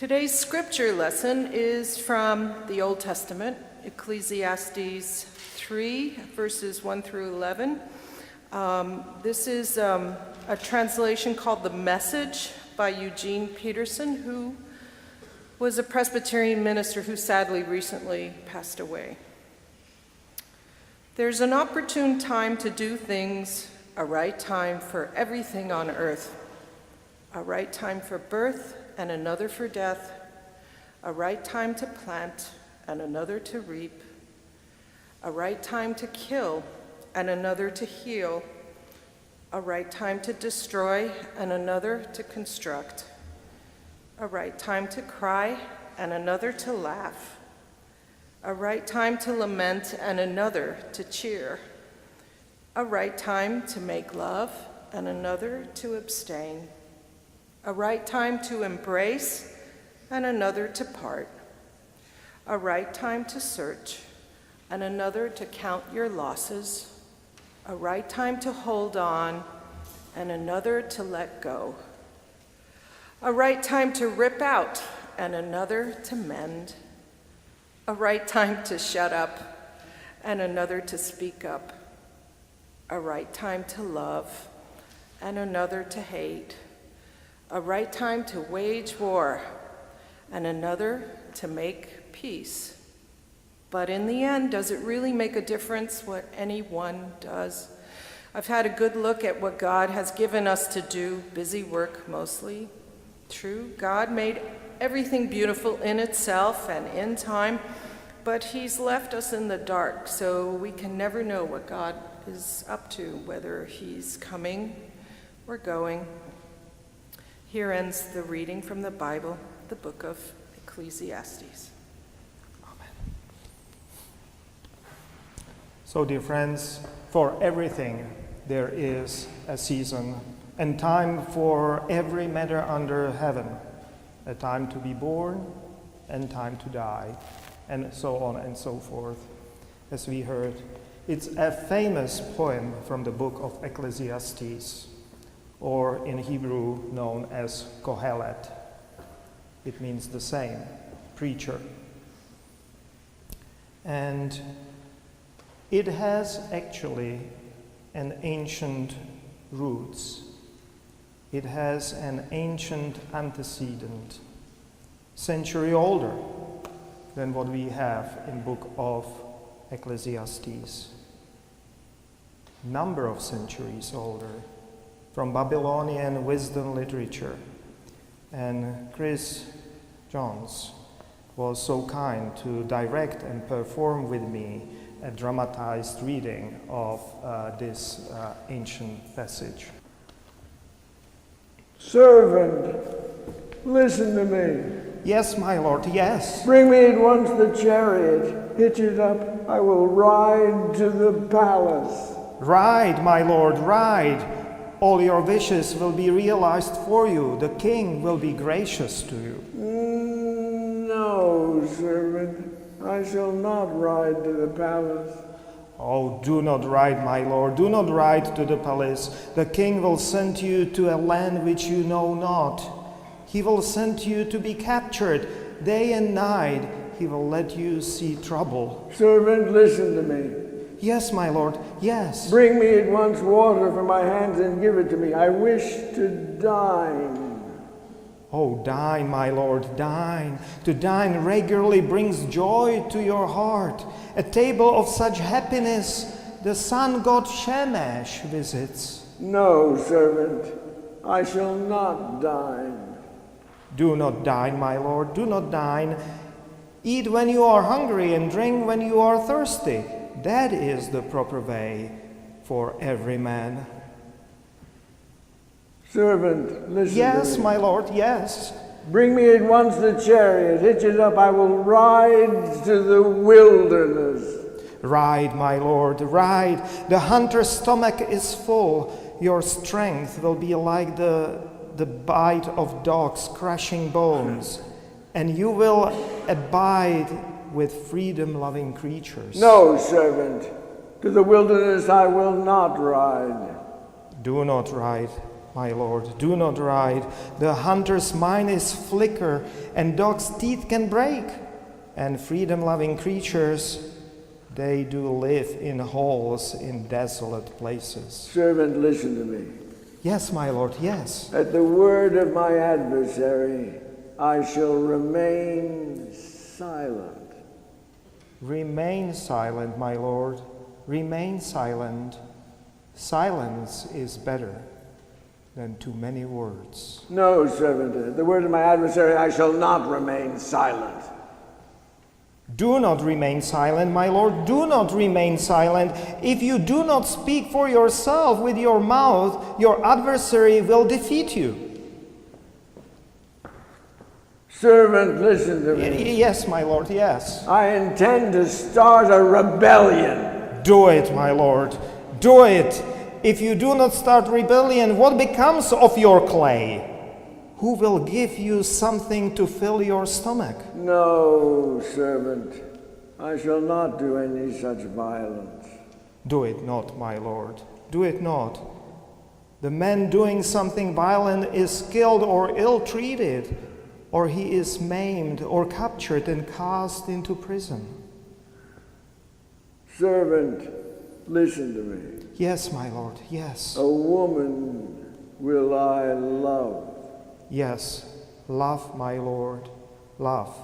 Today's scripture lesson is from the Old Testament, Ecclesiastes 3, verses 1 through 11. This is a translation called The Message by Eugene Peterson, who was a Presbyterian minister who sadly recently passed away. There's an opportune time to do things, a right time for everything on earth. A right time for birth and another for death, a right time to plant and another to reap, a right time to kill and another to heal, a right time to destroy and another to construct, a right time to cry and another to laugh, a right time to lament and another to cheer, a right time to make love and another to abstain, a right time to embrace and another to part, a right time to search and another to count your losses, a right time to hold on and another to let go, a right time to rip out and another to mend, a right time to shut up and another to speak up, a right time to love and another to hate, a right time to wage war and another to make peace. But in the end, does it really make a difference what anyone does? I've had a good look at what God has given us to do, busy work mostly. True, God made everything beautiful in itself and in time, but he's left us in the dark, so we can never know what God is up to, whether he's coming or going. Here ends the reading from the Bible, the book of Ecclesiastes. Amen. So, dear friends, for everything there is a season and time for every matter under heaven, a time to be born and time to die, and so on and so forth, as we heard. It's a famous poem from the book of Ecclesiastes, or in Hebrew known as Kohelet. It means the same, preacher. And it has actually an ancient roots. It has an ancient antecedent, century older than what we have in book of Ecclesiastes. Number of centuries older, from Babylonian wisdom literature. And Chris Johns was so kind to direct and perform with me a dramatized reading of this ancient passage. Servant, listen to me. Yes, my lord, yes. Bring me at once the chariot. Hitch it up. I will ride to the palace. Ride, my lord, ride. All your wishes will be realized for you. The king will be gracious to you. No, servant. I shall not ride to the palace. Oh, do not ride, my lord. Do not ride to the palace. The king will send you to a land which you know not. He will send you to be captured. Day and night he will let you see trouble. Servant, listen to me. Yes, my lord, yes. Bring me at once water from my hands and give it to me. I wish to dine. Oh, dine, my lord, dine. To dine regularly brings joy to your heart. A table of such happiness the sun god Shamash visits. No, servant, I shall not dine. Do not dine, my lord, do not dine. Eat when you are hungry and drink when you are thirsty. That is the proper way for every man. Servant, listen Yes, to me. my lord, yes. Bring me at once the chariot. Hitch it up. I will ride to the wilderness. Ride, my lord, ride. The hunter's stomach is full. Your strength will be like the bite of dogs crushing bones, and you will abide with freedom-loving creatures. No, servant. To the wilderness I will not ride. Do not ride. my Lord, do not ride. The hunter's mind is flicker, and dog's teeth can break. And freedom-loving creatures, they do live in holes in desolate places. Servant, listen to me. Yes, my Lord, yes. At the word of my adversary, I shall remain silent. Remain silent, my Lord. Remain silent. Silence is better than too many words. No, servant, at the word of my adversary, I shall not remain silent. Do not remain silent, my Lord. Do not remain silent. If you do not speak for yourself with your mouth, your adversary will defeat you. Servant, listen to me. Yes, my Lord, yes. I intend to start a rebellion. Do it, my Lord. Do it. If you do not start rebellion, what becomes of your clay? Who will give you something to fill your stomach? No, servant, I shall not do any such violence. Do it not, my Lord. Do it not. The man doing something violent is killed or ill-treated, or he is maimed or captured and cast into prison. Servant, listen to me. Yes, my Lord, yes. A woman will I love. Yes, love, my Lord, love.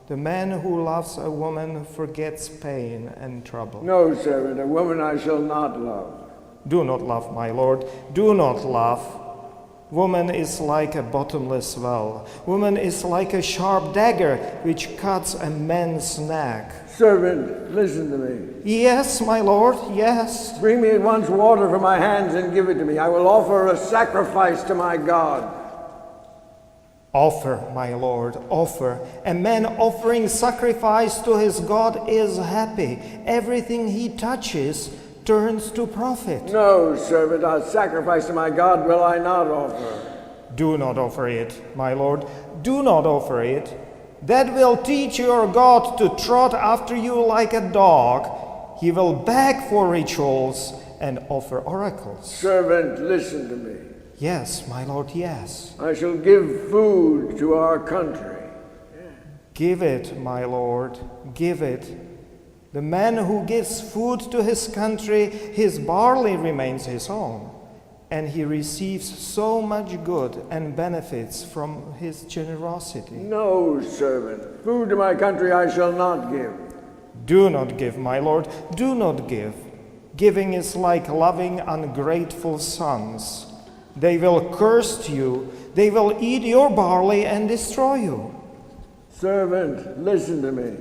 The man who loves a woman forgets pain and trouble. No, servant, a woman I shall not love. Do not love, my Lord, do not love. Woman is like a bottomless well. Woman is like a sharp dagger which cuts a man's neck. Servant, listen to me. Yes, my Lord, yes. Bring me at once water from my hands and give it to me. I will offer a sacrifice to my God. Offer, my Lord, offer. A man offering sacrifice to his God is happy. Everything he touches turns to profit. No, servant, a sacrifice to my God will I not offer. Do not offer it, my Lord. Do not offer it. That will teach your God to trot after you like a dog. He will beg for rituals and offer oracles. Servant, listen to me. Yes, my Lord, yes. I shall give food to our country. Give it, my Lord, give it. The man who gives food to his country, his barley remains his own, and he receives so much good and benefits from his generosity. No, servant, food to my country I shall not give. Do not give, my Lord, do not give. Giving is like loving ungrateful sons. They will curse you, they will eat your barley and destroy you. Servant, listen to me.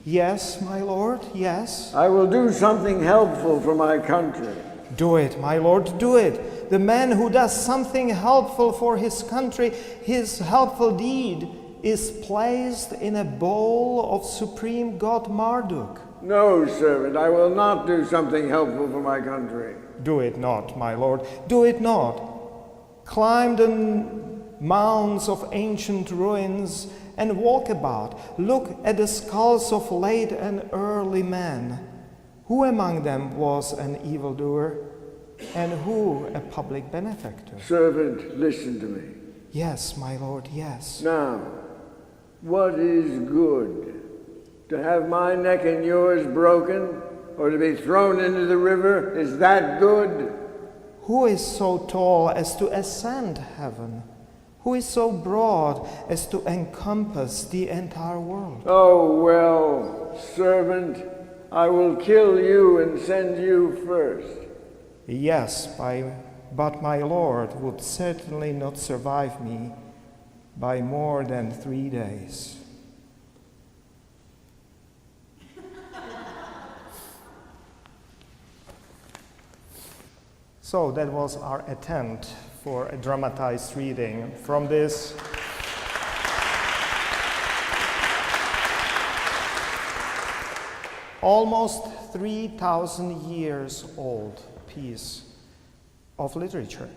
Yes, my Lord, yes. I will do something helpful for my country. Do it, my Lord, do it. The man who does something helpful for his country, his helpful deed is placed in a bowl of supreme God Marduk. No, servant, I will not do something helpful for my country. Do it not, my Lord, do it not. Climb the mounds of ancient ruins and walk about. Look at the skulls of late and early men. Who among them was an evildoer, and who a public benefactor? Servant, listen to me. Yes, my Lord, yes. Now, what is good? To have my neck and yours broken, or to be thrown into the river? Is that good? Who is so tall as to ascend heaven? Who is so broad as to encompass the entire world? Oh, well, servant, I will kill you and send you first. Yes, but my Lord would certainly not survive me by more than 3 days. So that was our attempt for a dramatized reading from this almost 3,000 years old piece of literature,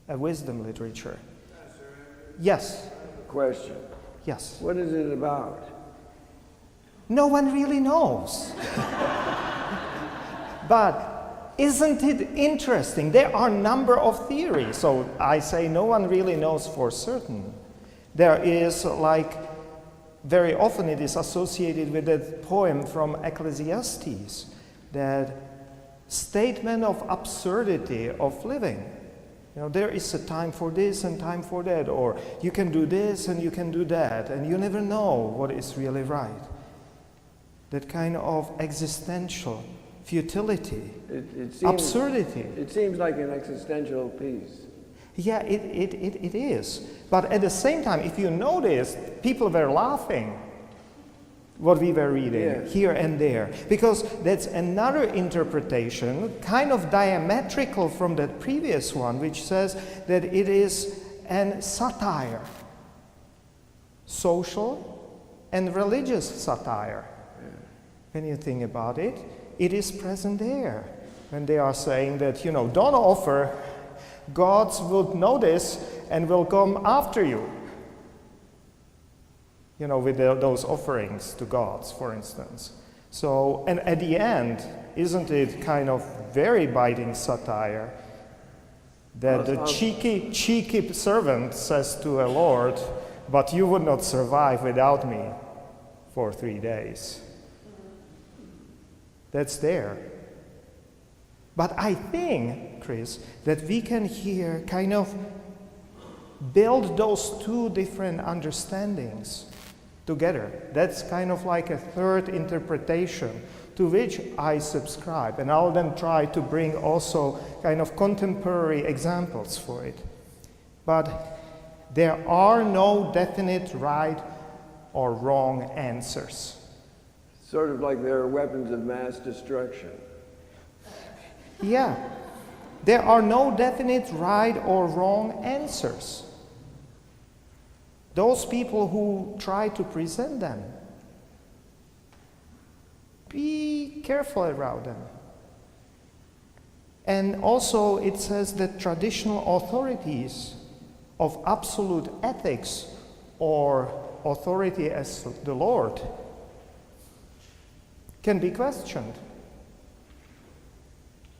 a wisdom literature. Yes. Question. Yes. What is it about? No one really knows. But isn't it interesting? There are a number of theories. So I say no one really knows for certain. There is very often it is associated with that poem from Ecclesiastes, that statement of absurdity of living. There is a time for this and time for that, or you can do this and you can do that, and you never know what is really right. That kind of existential futility, absurdity. It seems like an existential piece. Yeah, it is. But at the same time, if you notice, people were laughing what we were reading here and there. Because that's another interpretation, kind of diametrical from that previous one, which says that it is an satire. Social and religious satire. When you think about it, it is present there. When they are saying that, don't offer, gods will notice and will come after you. With those offerings to gods, for instance. So, and at the end, isn't it kind of very biting satire that the cheeky servant says to a lord, but you would not survive without me for 3 days. That's there. But I think, Chris, that we can here kind of build those two different understandings together. That's kind of like a third interpretation to which I subscribe. And I'll then try to bring also kind of contemporary examples for it. But there are no definite right or wrong answers. Sort of like there are weapons of mass destruction. Yeah. There are no definite right or wrong answers. Those people who try to present them, be careful around them. And also it says that traditional authorities of absolute ethics or authority as the Lord can be questioned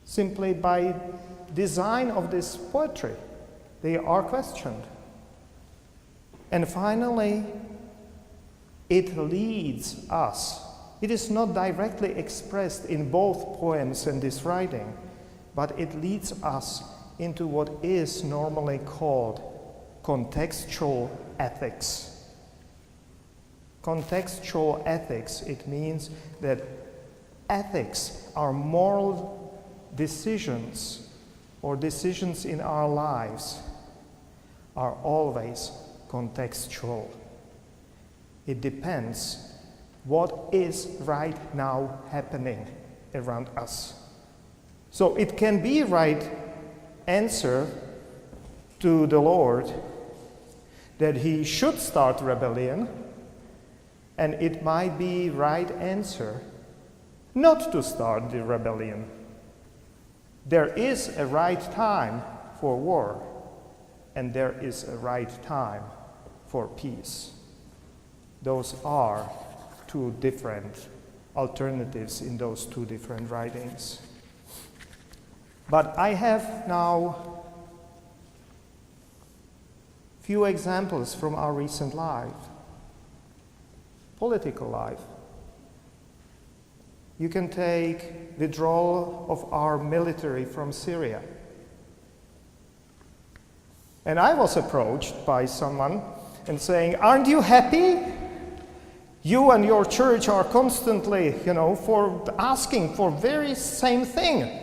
simply by design of this poetry. They are questioned. And finally, it leads us. It is not directly expressed in both poems and this writing, but it leads us into what is normally called contextual ethics. Contextual ethics, it means that ethics are moral decisions or decisions in our lives are always contextual. It depends what is right now happening around us. So it can be right answer to the Lord that he should start rebellion, and it might be right answer not to start the rebellion. There is a right time for war, and there is a right time for peace. Those are two different alternatives in those two different writings. But I have now few examples from our recent life, political life. You can take withdrawal of our military from Syria. And I was approached by someone and saying, aren't you happy? You and your church are constantly, for asking for very same thing.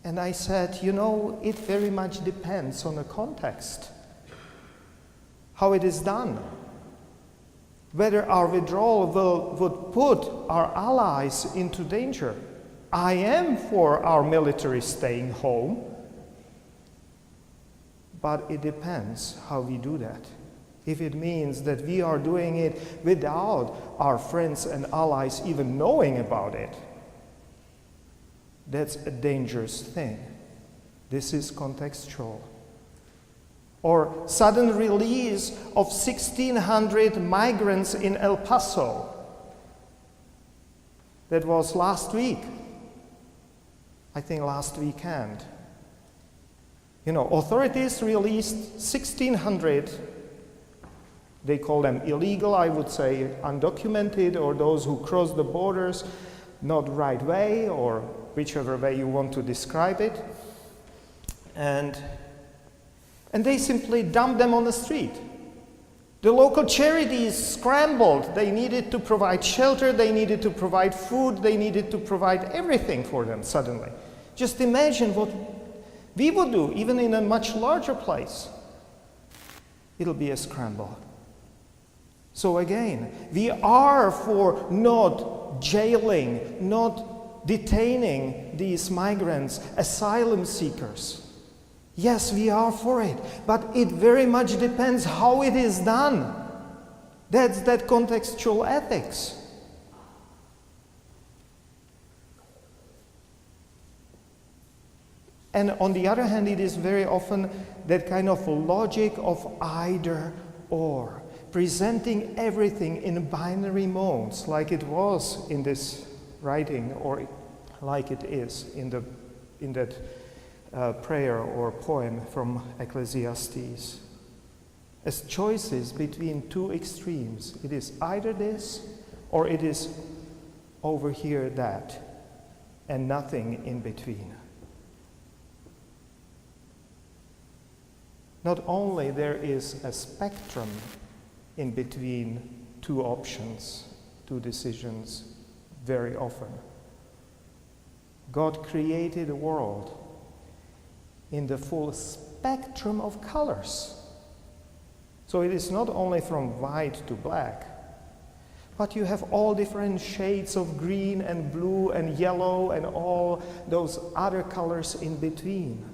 And I said, it very much depends on the context, how it is done. Whether our withdrawal would put our allies into danger. I am for our military staying home, but it depends how we do that. If it means that we are doing it without our friends and allies even knowing about it, that's a dangerous thing. This is contextual. Or sudden release of 1,600 migrants in El Paso. That was last week. I think last weekend. Authorities released 1,600, they call them illegal, I would say undocumented, or those who cross the borders not right way, or whichever way you want to describe it. And they simply dumped them on the street. The local charities scrambled. They needed to provide shelter, they needed to provide food, they needed to provide everything for them suddenly. Just imagine what we would do, even in a much larger place. It'll be a scramble. So again, we are for not jailing, not detaining these migrants, asylum seekers. Yes, we are for it, but it very much depends how it is done. That's that contextual ethics. And on the other hand, it is very often that kind of logic of either or, presenting everything in binary modes, like it was in this writing, or like it is in that prayer or poem from Ecclesiastes. As choices between two extremes. It is either this, or it is over here that, and nothing in between. Not only there is a spectrum in between two options, two decisions, very often. God created a world in the full spectrum of colors. So it is not only from white to black, but you have all different shades of green and blue and yellow and all those other colors in between.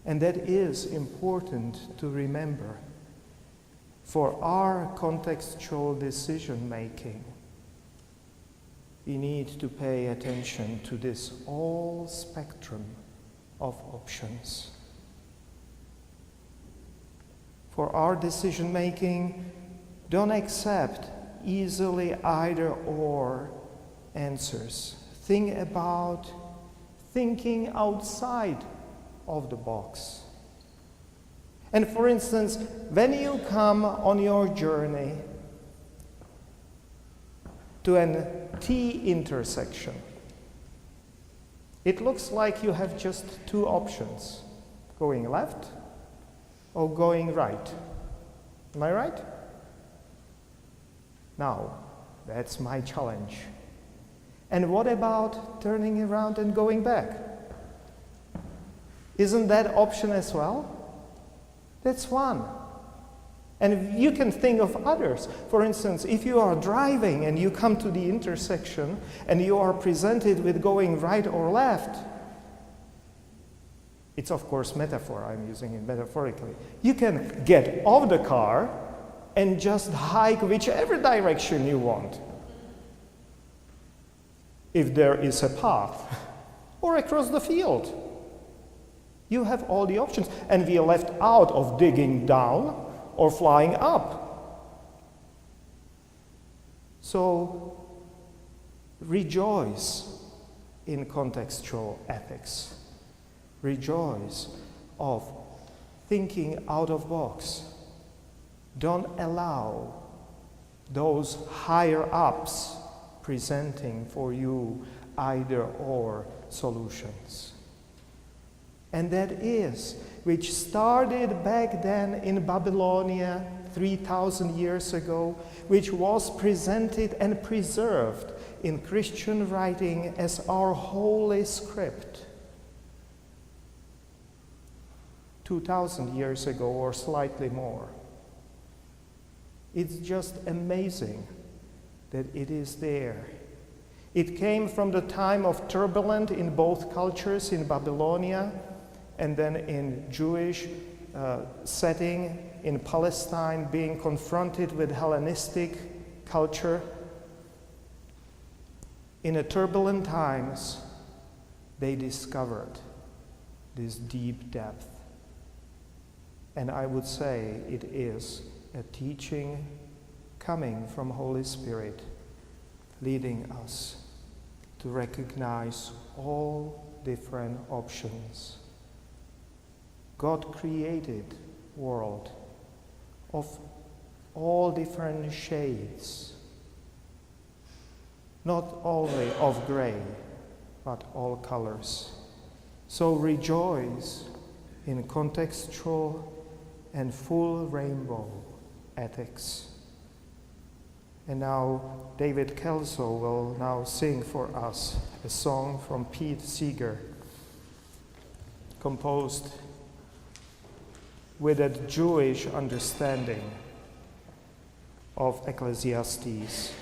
And that is important to remember for our contextual decision making. We need to pay attention to this whole spectrum of options. For our decision making, don't accept easily either or answers. Think about thinking outside of the box. And for instance, when you come on your journey to an T intersection, it looks like you have just two options, going left or going right. Am I right? Now, that's my challenge. And what about turning around and going back? Isn't that option as well? That's one. And you can think of others. For instance, if you are driving and you come to the intersection and you are presented with going right or left, it's of course metaphor, I'm using it metaphorically. You can get off the car and just hike whichever direction you want, if there is a path, or across the field. You have all the options, and we are left out of digging down or flying up. So rejoice in contextual ethics. Rejoice of thinking out of box. Don't allow those higher ups presenting for you either or solutions. And that is, which started back then in Babylonia 3,000 years ago, which was presented and preserved in Christian writing as our holy script 2,000 years ago or slightly more. It's just amazing that it is there. It came from the time of turbulence in both cultures, in Babylonia and then in Jewish setting in Palestine, being confronted with Hellenistic culture. In the turbulent times, they discovered this deep depth. And I would say it is a teaching coming from Holy Spirit, leading us to recognize all different options. God created world of all different shades, not only of gray, but all colors. So rejoice in contextual and full rainbow ethics. And now David Kelso will now sing for us a song from Pete Seeger, composed with a Jewish understanding of Ecclesiastes.